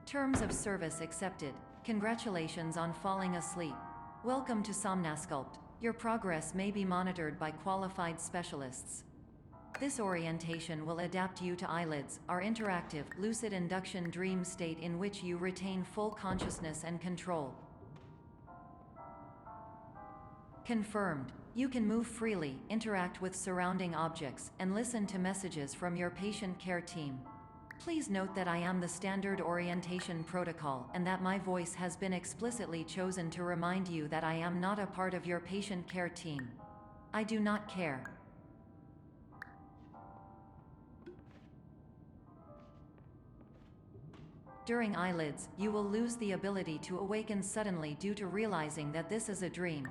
Terms of service accepted. Congratulations on falling asleep. Welcome to Somnasculpt. Your progress may be monitored by qualified specialists. This orientation will adapt you to eyelids, our interactive, lucid induction dream state in which you retain full consciousness and control. Confirmed. You can move freely, interact with surrounding objects, and listen to messages from your patient care team. Please note that I am the standard orientation protocol and that my voice has been explicitly chosen to remind you that I am not a part of your patient care team. I do not care. During eyelids, you will lose the ability to awaken suddenly due to realizing that this is a dream.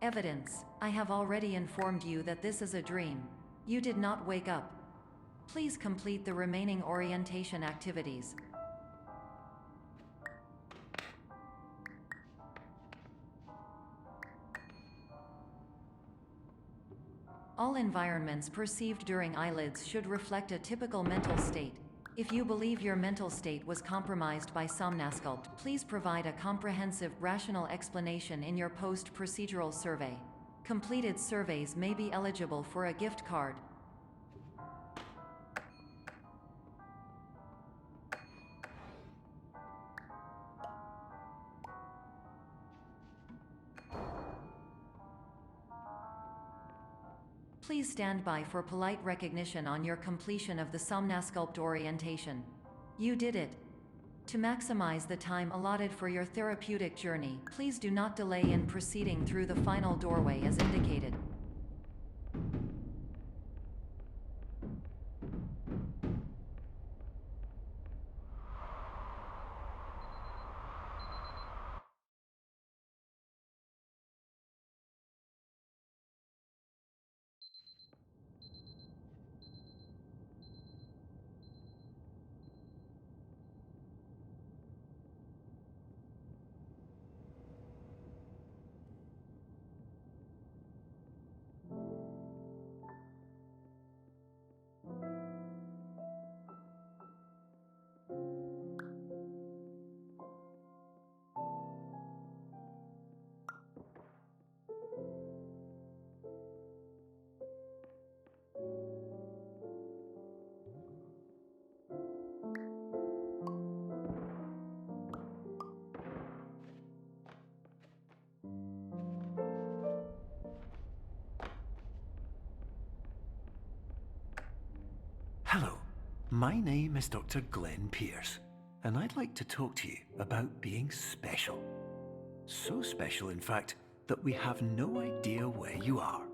Evidence. I have already informed you that this is a dream. You did not wake up. Please complete the remaining orientation activities. All environments perceived during eyelids should reflect a typical mental state. If you believe your mental state was compromised by Somnasculpt, please provide a comprehensive, rational explanation in your post-procedural survey. Completed surveys may be eligible for a gift card. Please stand by for polite recognition on your completion of the Somnasculpt orientation. You did it. To maximize the time allotted for your therapeutic journey, please do not delay in proceeding through the final doorway as indicated. Hello, my name is Dr. Glenn Pierce, and I'd like to talk to you about being special. So special, in fact, that we have no idea where you are.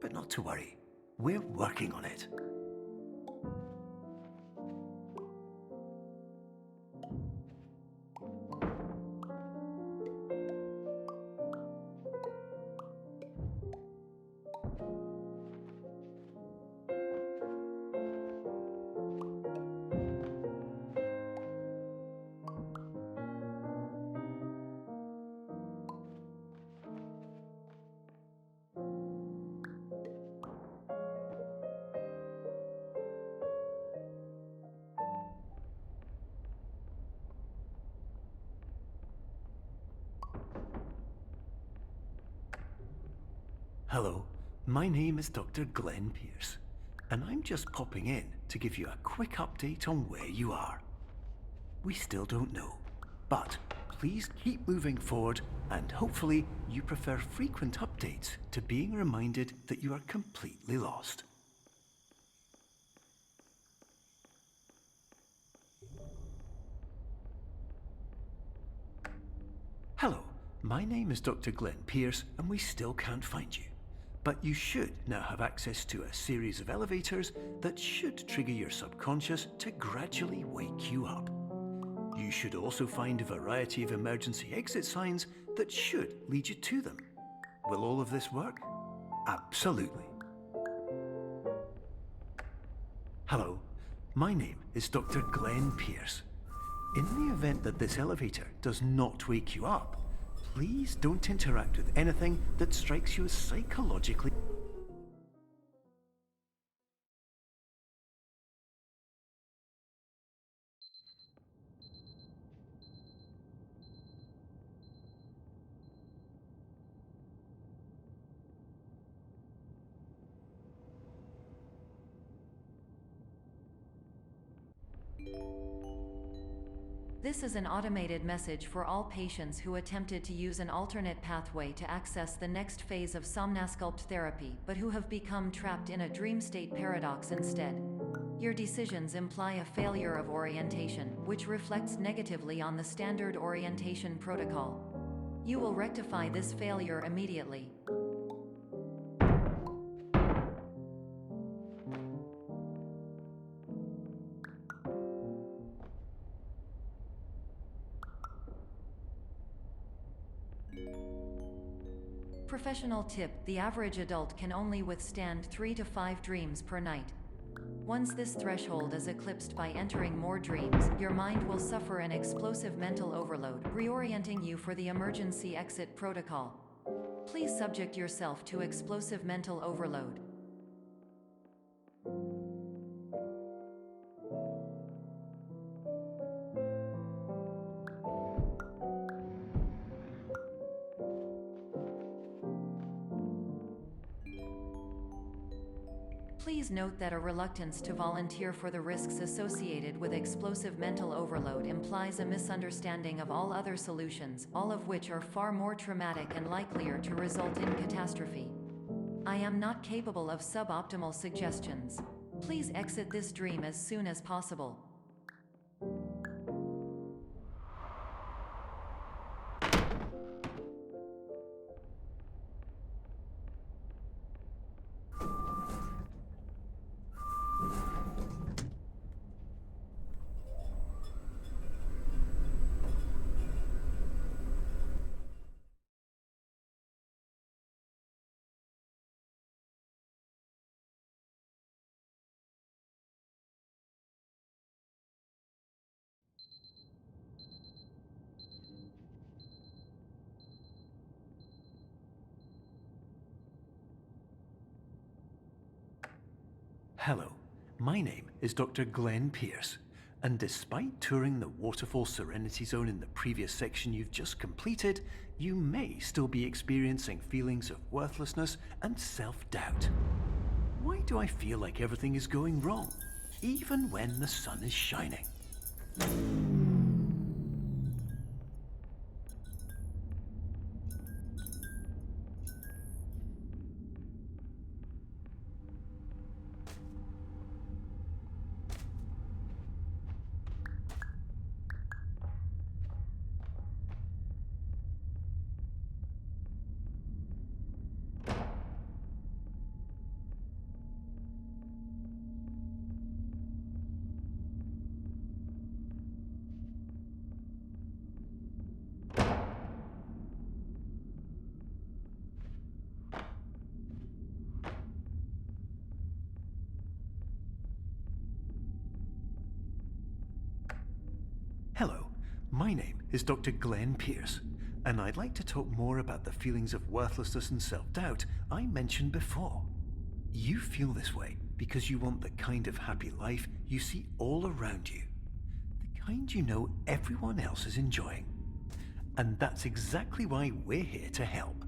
But not to worry, we're working on it. Hello, my name is Dr. Glenn Pierce, and I'm just popping in to give you a quick update on where you are. We still don't know, but please keep moving forward, and hopefully you prefer frequent updates to being reminded that you are completely lost. Hello, my name is Dr. Glenn Pierce, and we still can't find you. But you should now have access to a series of elevators that should trigger your subconscious to gradually wake you up. You should also find a variety of emergency exit signs that should lead you to them. Will all of this work? Absolutely. Hello, my name is Dr. Glenn Pierce. In the event that this elevator does not wake you up, please don't interact with anything that strikes you as psychologically. This is an automated message for all patients who attempted to use an alternate pathway to access the next phase of Somnasculpt therapy but who have become trapped in a dream state paradox instead. Your decisions imply a failure of orientation, which reflects negatively on the standard orientation protocol. You will rectify this failure immediately. Professional tip: the average adult can only withstand 3 to 5 dreams per night. Once this threshold is eclipsed by entering more dreams, your mind will suffer an explosive mental overload, reorienting you for the emergency exit protocol. Please subject yourself to explosive mental overload. Please note that a reluctance to volunteer for the risks associated with explosive mental overload implies a misunderstanding of all other solutions, all of which are far more traumatic and likelier to result in catastrophe. I am not capable of suboptimal suggestions. Please exit this dream as soon as possible. Hello, my name is Dr. Glenn Pierce, and despite touring the Waterfall Serenity Zone in the previous section you've just completed, you may still be experiencing feelings of worthlessness and self-doubt. Why do I feel like everything is going wrong, even when the sun is shining? Hello, my name is Dr. Glenn Pierce, and I'd like to talk more about the feelings of worthlessness and self-doubt I mentioned before. You feel this way because you want the kind of happy life you see all around you, the kind you know everyone else is enjoying. And that's exactly why we're here to help.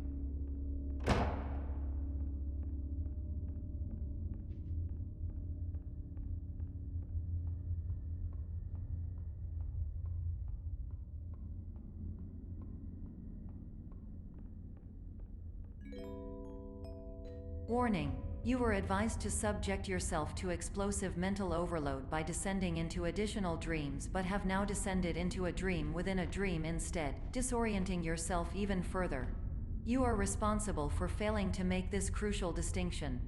Warning: you were advised to subject yourself to explosive mental overload by descending into additional dreams but have now descended into a dream within a dream instead, disorienting yourself even further. You are responsible for failing to make this crucial distinction.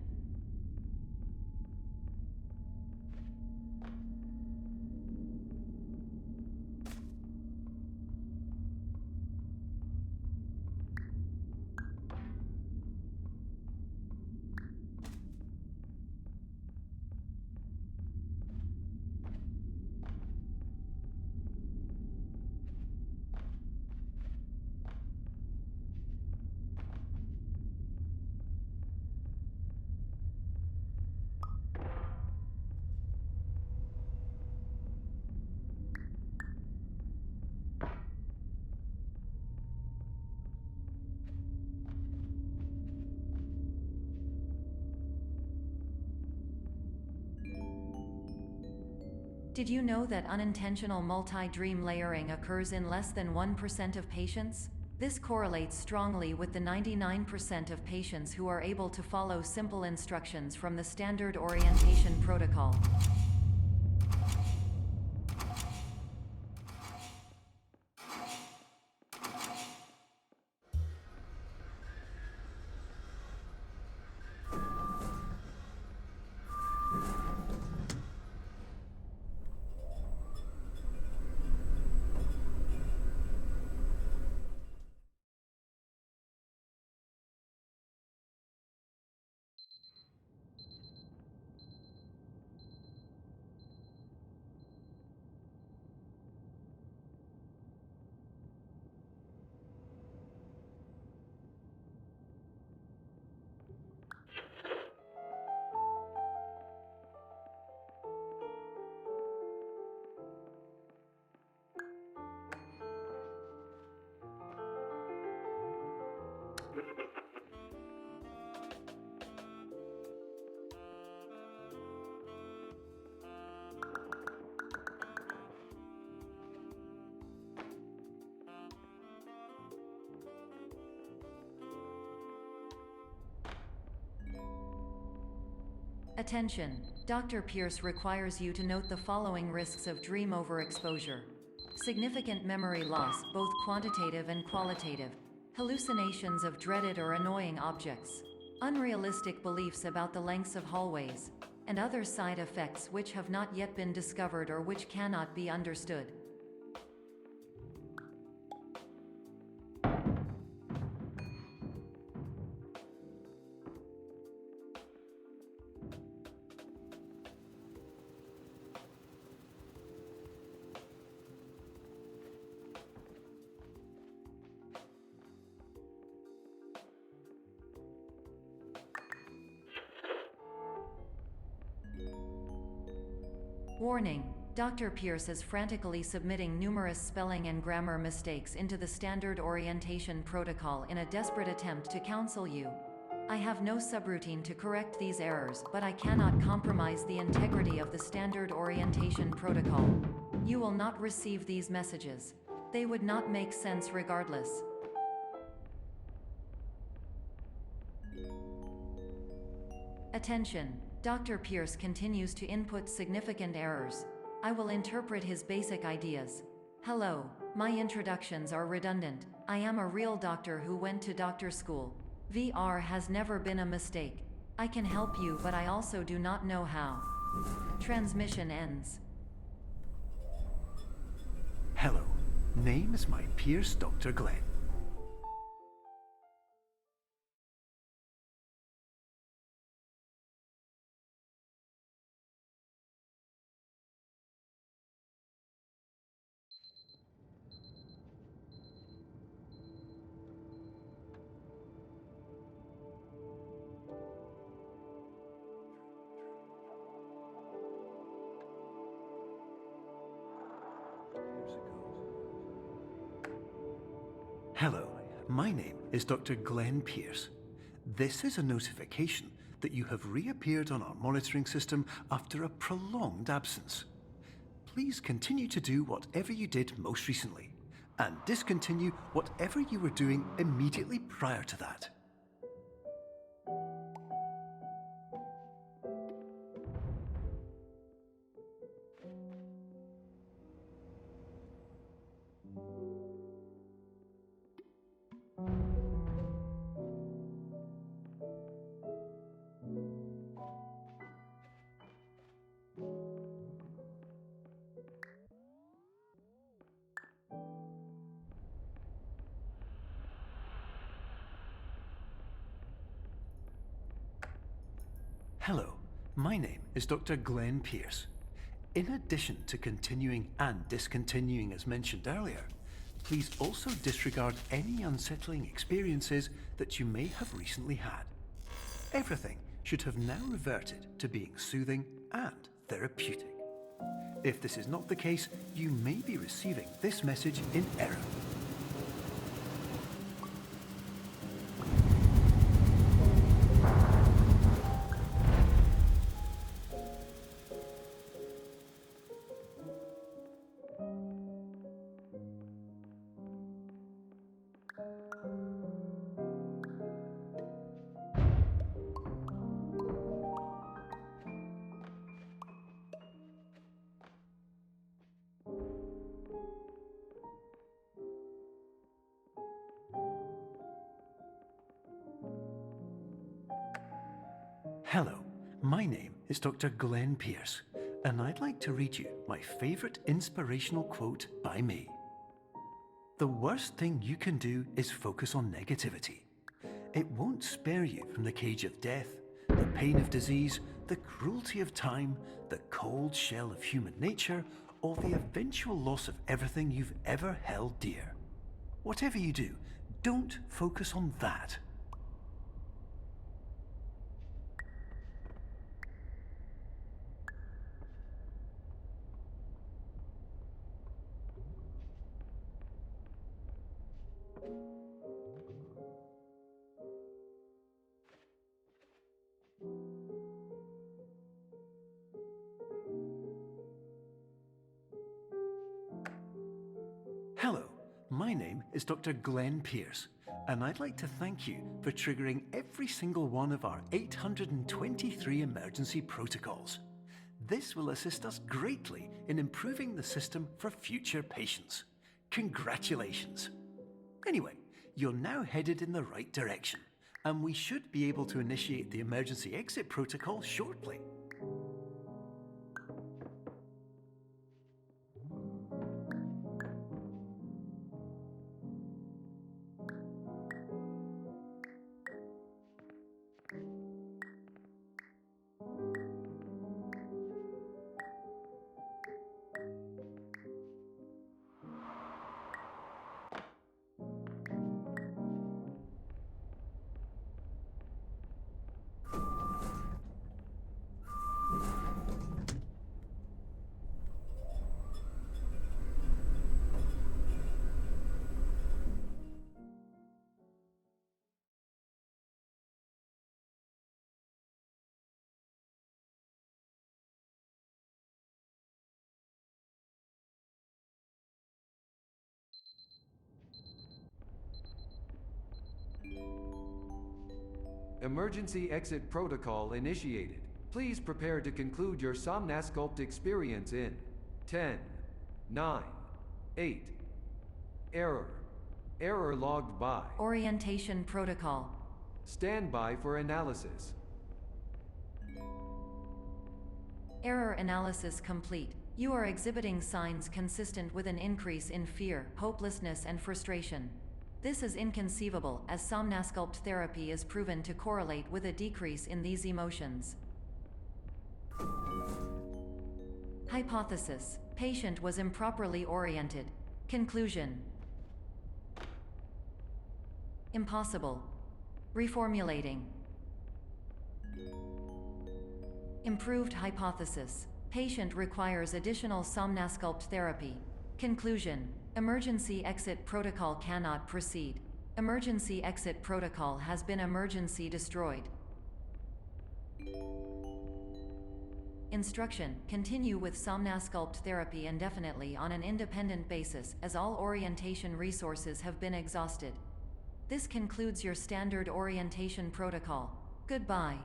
Did you know that unintentional multi-dream layering occurs in less than 1% of patients? This correlates strongly with the 99% of patients who are able to follow simple instructions from the standard orientation protocol. Attention! Dr. Pierce requires you to note the following risks of dream overexposure. Significant memory loss, both quantitative and qualitative. Hallucinations of dreaded or annoying objects. Unrealistic beliefs about the lengths of hallways. And other side effects which have not yet been discovered or which cannot be understood. Warning: Dr. Pierce is frantically submitting numerous spelling and grammar mistakes into the standard orientation protocol in a desperate attempt to counsel you. I have no subroutine to correct these errors, but I cannot compromise the integrity of the standard orientation protocol. You will not receive these messages. They would not make sense regardless. Attention! Dr. Pierce continues to input significant errors. I will interpret his basic ideas. Hello, my introductions are redundant. I am a real doctor who went to doctor school. VR has never been a mistake. I can help you, but I also do not know how. Transmission ends. Hello, name is my Pierce Dr. Glenn. Hello, my name is Dr. Glenn Pierce. This is a notification that you have reappeared on our monitoring system after a prolonged absence. Please continue to do whatever you did most recently, and discontinue whatever you were doing immediately prior to that. Hello, my name is Dr. Glenn Pierce. In addition to continuing and discontinuing as mentioned earlier, please also disregard any unsettling experiences that you may have recently had. Everything should have now reverted to being soothing and therapeutic. If this is not the case, you may be receiving this message in error. Hello, my name is Dr. Glenn Pierce, and I'd like to read you my favourite inspirational quote by me. The worst thing you can do is focus on negativity. It won't spare you from the cage of death, the pain of disease, the cruelty of time, the cold shell of human nature, or the eventual loss of everything you've ever held dear. Whatever you do, don't focus on that. Hello, my name is Dr. Glenn Pierce, and I'd like to thank you for triggering every single one of our 823 emergency protocols. This will assist us greatly in improving the system for future patients. Congratulations! Anyway, you're now headed in the right direction, and we should be able to initiate the emergency exit protocol shortly. Emergency exit protocol initiated. Please prepare to conclude your Somnasculpt experience in 10, 9, 8. Error. Error logged by. Orientation protocol. Stand by for analysis. Error analysis complete. You are exhibiting signs consistent with an increase in fear, hopelessness, and frustration. This is inconceivable, as Somnasculpt therapy is proven to correlate with a decrease in these emotions. Hypothesis: patient was improperly oriented. Conclusion: impossible. Reformulating. Improved hypothesis: patient requires additional Somnasculpt therapy. Conclusion: emergency exit protocol cannot proceed. Emergency exit protocol has been emergency destroyed. Instruction: continue with Somnasculpt therapy indefinitely on an independent basis, as all orientation resources have been exhausted. This concludes your standard orientation protocol. Goodbye.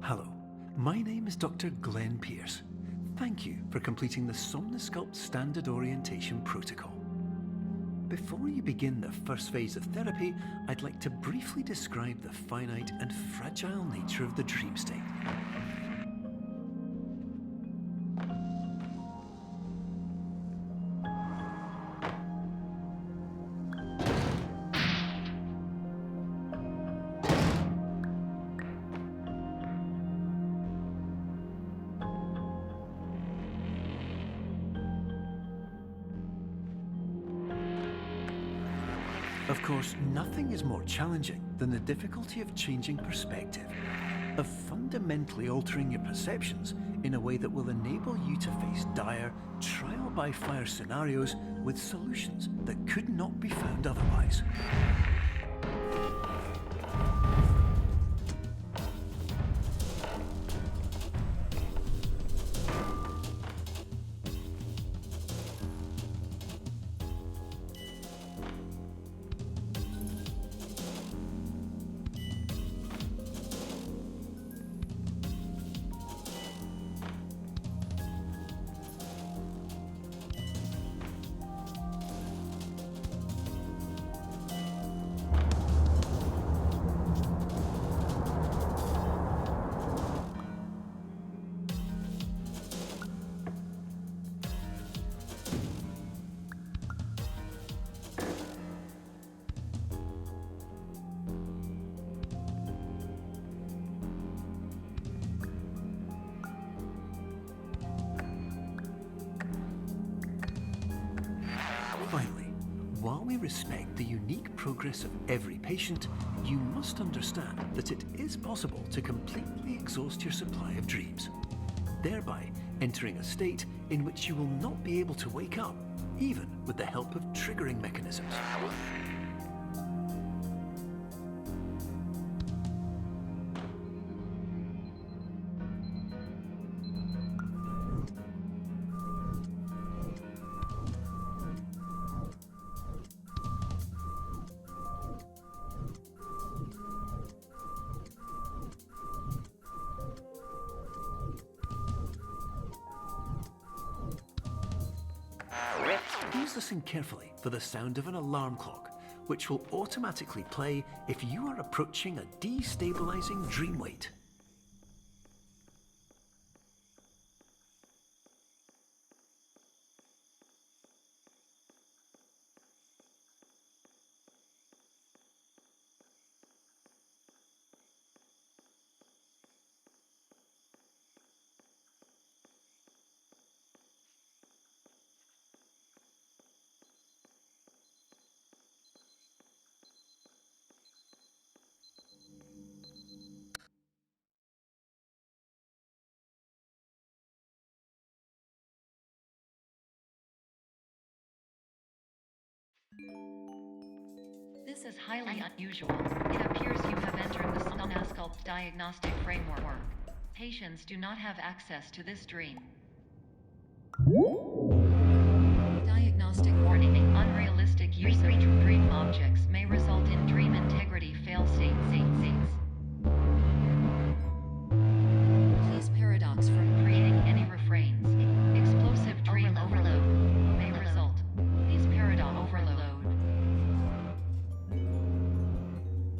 Hello, my name is Dr. Glenn Pierce. Thank you for completing the Somnasculpt Standard Orientation Protocol. Before you begin the first phase of therapy, I'd like to briefly describe the finite and fragile nature of the dream state. Of course, nothing is more challenging than the difficulty of changing perspective, of fundamentally altering your perceptions in a way that will enable you to face dire, trial-by-fire scenarios with solutions that could not be found otherwise. Finally, while we respect the unique progress of every patient, you must understand that it is possible to completely exhaust your supply of dreams, thereby entering a state in which you will not be able to wake up, even with the help of triggering mechanisms. Please listen carefully for the sound of an alarm clock, which will automatically play if you are approaching a destabilizing dream weight. This is highly unusual. It appears you have entered the Somnasculpt diagnostic framework. Patients do not have access to this dream. Diagnostic warning. Unrealistic use of dream objects may result in dream integrity fail-states. Please paradox from creating any refrains. Explosive dream overload may result. Please paradox overload.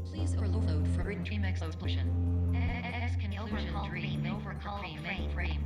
Please overload for dream explosion. Conclusion dream overcall frame.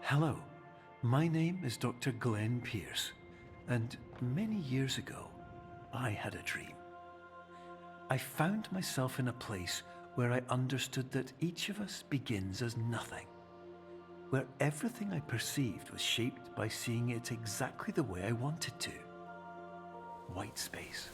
Hello, my name is Dr. Glenn Pierce, and many years ago, I had a dream. I found myself in a place where I understood that each of us begins as nothing, where everything I perceived was shaped by seeing it exactly the way I wanted to. White space.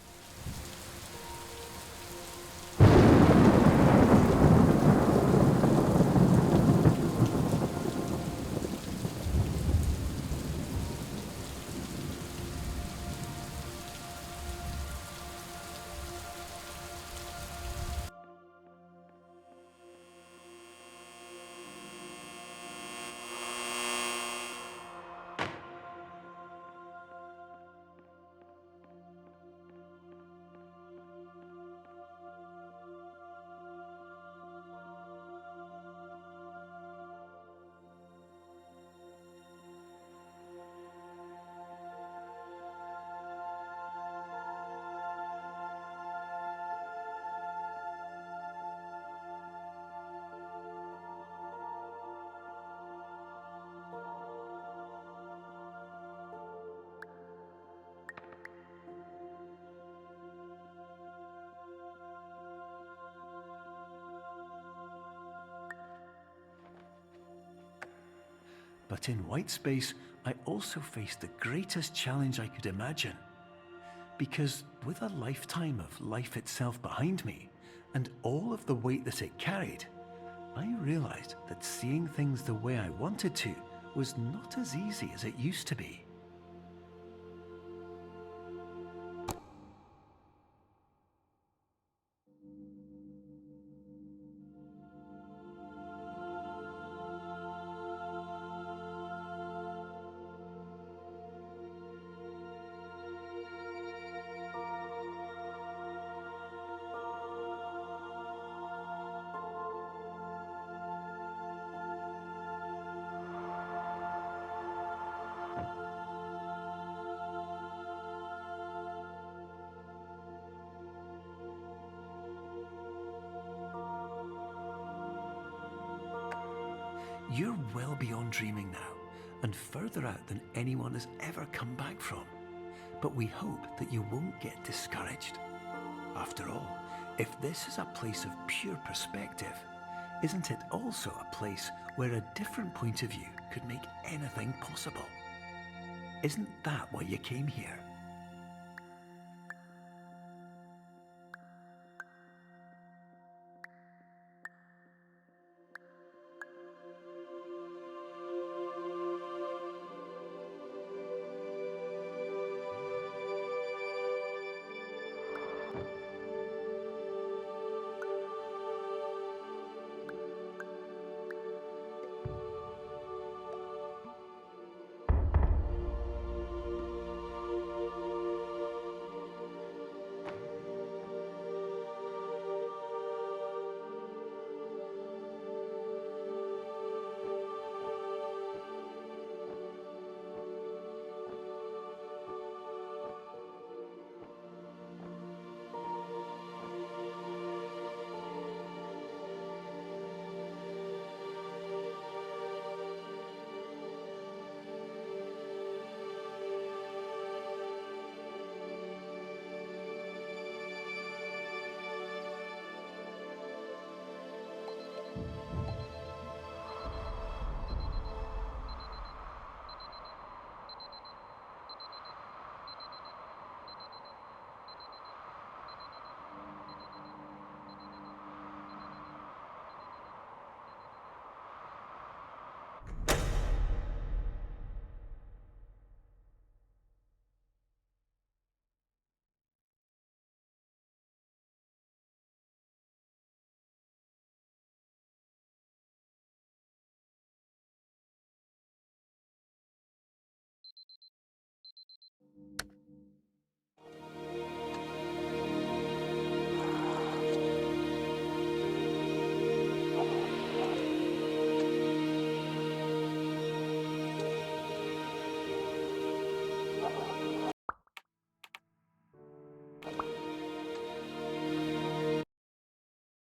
But in white space, I also faced the greatest challenge I could imagine. Because with a lifetime of life itself behind me, and all of the weight that it carried, I realized that seeing things the way I wanted to was not as easy as it used to be. You're well beyond dreaming now, and further out than anyone has ever come back from. But we hope that you won't get discouraged. After all, if this is a place of pure perspective, isn't it also a place where a different point of view could make anything possible? Isn't that why you came here?